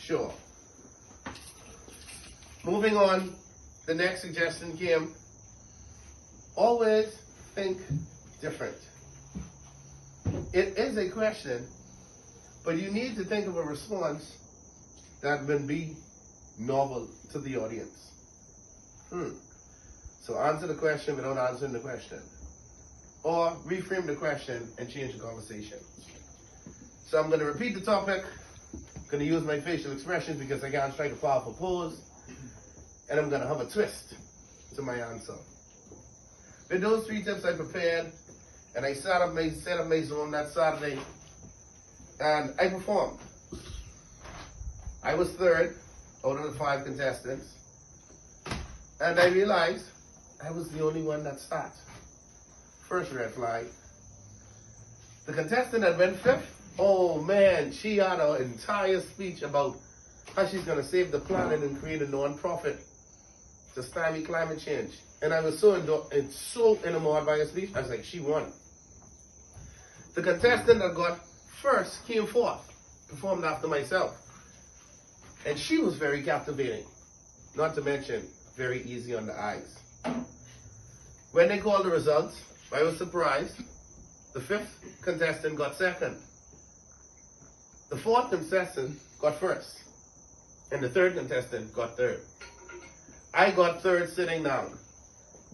Sure. Moving on, the next suggestion came, always think different. It is a question, but you need to think of a response that will be novel to the audience. So answer the question without answering the question. Or reframe the question and change the conversation. So I'm going to repeat the topic. I'm going to use my facial expressions because I can't strike a powerful pose. And I'm going to have a twist to my answer. With those 3 tips I prepared, and I set up my Zoom that Saturday, and I performed. I was 3rd out of the 5 contestants, and I realized I was the only one that sat. First red flag. The contestant that went 5th, oh man, she had an entire speech about how she's going to save the planet and create a non-profit to stymie climate change. And I was so enamored by her speech, I was like, she won. The contestant that got 1st came 4th, performed after myself. And she was very captivating, not to mention very easy on the eyes. When they called the results, I was surprised. The 5th contestant got 2nd. The 4th contestant got 1st. And the 3rd contestant got 3rd. I got 3rd sitting down.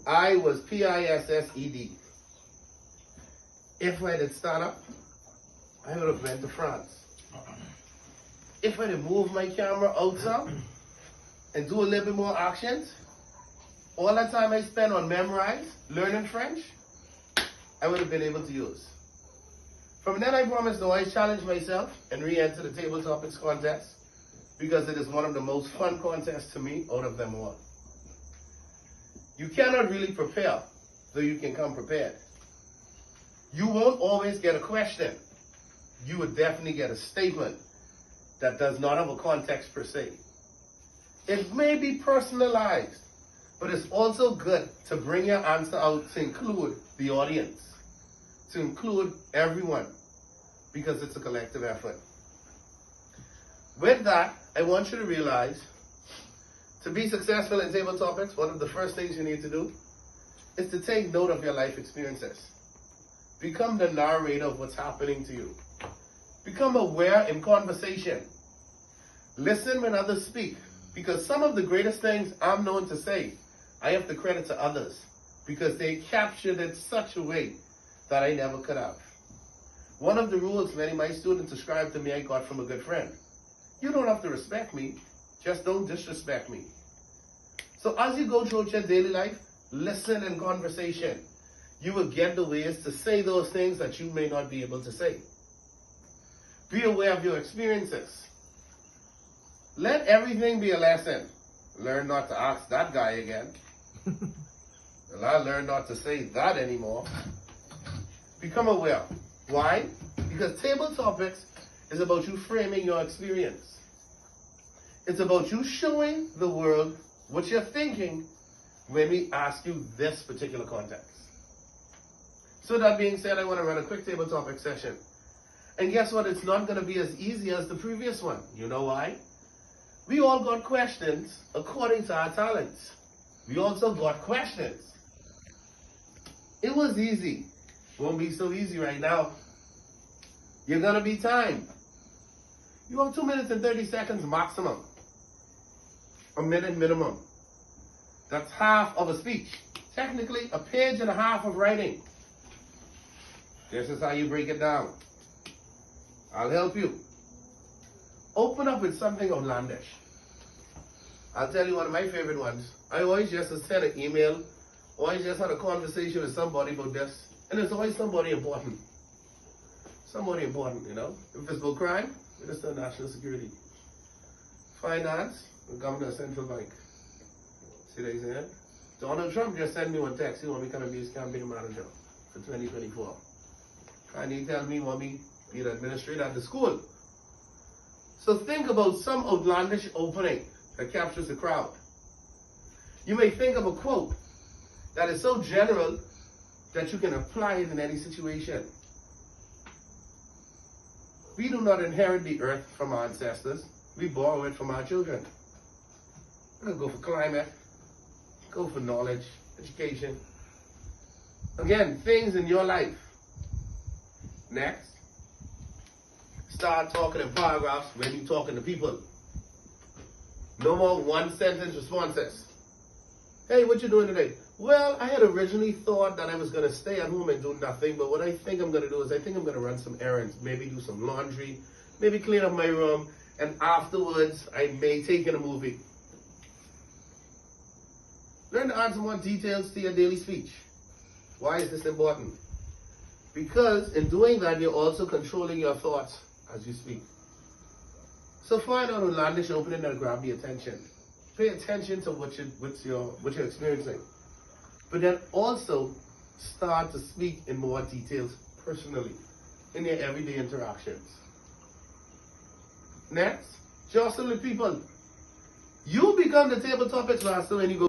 I was PISSED. If I did stand up, I would have went to France. If I did move my camera out some and do a little bit more actions, all that time I spent on memorize, learning French, I would have been able to use. From then I promised to always challenge myself and re-enter the Table Topics contest because it is one of the most fun contests to me out of them all. You cannot really prepare, though you can come prepared. You won't always get a question. You would definitely get a statement that does not have a context per se. It may be personalized, but it's also good to bring your answer out to include the audience, to include everyone, because it's a collective effort. With that, I want you to realize, to be successful in Table Topics, one of the first things you need to do is to take note of your life experiences. Become the narrator of what's happening to you. Become aware in conversation. Listen when others speak, because some of the greatest things I'm known to say, I have to credit to others, because they captured it such a way that I never could have. One of the rules many of my students ascribed to me I got from a good friend. You don't have to respect me, just don't disrespect me. So as you go through your daily life, listen in conversation. You will get the ways to say those things that you may not be able to say. Be aware of your experiences. Let everything be a lesson. Learn not to ask that guy again. Well, I learned not to say that anymore. Become aware. Why? Because Table Topics is about you framing your experience. It's about you showing the world what you're thinking when we ask you this particular context. So that being said, I want to run a quick Table Topic session. And guess what? It's not going to be as easy as the previous one. You know why? We all got questions according to our talents. We also got questions. It was easy. Won't be so easy right now. You're going to be timed. You have 2 minutes and 30 seconds maximum. A minute minimum. That's half of a speech. Technically, a page and a half of writing. This is how you break it down. I'll help you. Open up with something outlandish. I'll tell you one of my favorite ones. I always just send an email, always just had a conversation with somebody about this, and it's always somebody important. Somebody important, you know. If it's about crime, it's the national security. Finance, the governor of central bank. See what I'm saying? Donald Trump just sent me one text. He want me to be his campaign manager for 2024. And he tell me he want me to be the administrator at the school. So think about some outlandish opening that captures the crowd. You may think of a quote that is so general that you can apply it in any situation. We do not inherit the earth from our ancestors. We borrow it from our children. We're going to go for climate, go for knowledge, education. Again, things in your life. Next, start talking in paragraphs when you're talking to people. No more one sentence responses. Hey, what you doing today? Well, I had originally thought that I was going to stay at home and do nothing, but what I think I'm going to do is I think I'm going to run some errands, maybe do some laundry, maybe clean up my room, and afterwards I may take in a movie. Learn to add some more details to your daily speech. Why is this important? Because in doing that, you're also controlling your thoughts as you speak. So find out an outlandish opening that grab the attention. Pay attention to what you're experiencing. But then also start to speak in more details personally in your everyday interactions. Next, jostle with people. You become the table topics master when you go